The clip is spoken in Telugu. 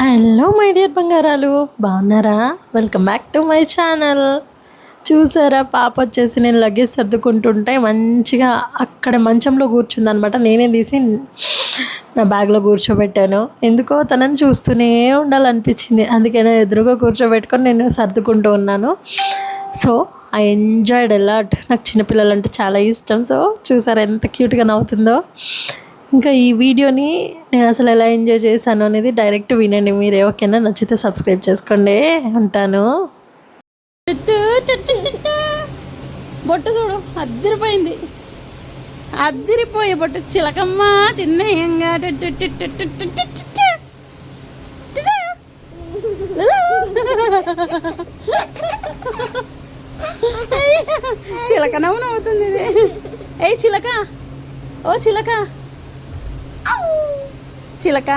హలో మై డియర్ బంగారాలు, బాగున్నారా? Welcome back to my channel. చూసారా, పాప వచ్చేసి నేను లగేజ్ సర్దుకుంటుంటే మంచిగా అక్కడ మంచంలో కూర్చుందనమాట. నేనే తీసి నా బ్యాగ్లో కూర్చోబెట్టాను. ఎందుకో తనని చూస్తూనే ఉండాలనిపించింది. అందుకనే ఎదురుగా కూర్చోబెట్టుకొని నేను సర్దుకుంటూ ఉన్నాను. So I enjoyed a lot. నాకు చిన్నపిల్లలు అంటే చాలా ఇష్టం. సో చూసారా ఎంత క్యూట్గా నవ్వుతుందో. ఇంకా ఈ వీడియోని నేను అసలు ఎలా ఎంజాయ్ చేశాను అనేది డైరెక్ట్ వినండి మీరే. ఓకేనా? నచ్చితే సబ్స్క్రైబ్ చేసుకోండి. ఉంటాను. బొట్టు చూడు, అద్దరిపోయింది. అద్దరిపోయే బొట్టు చిలకమ్మ చిన్నయంగా. చిలక నవ్వుతుంది ఇది. ఏ చిలక, ఓ చిలక, చిలక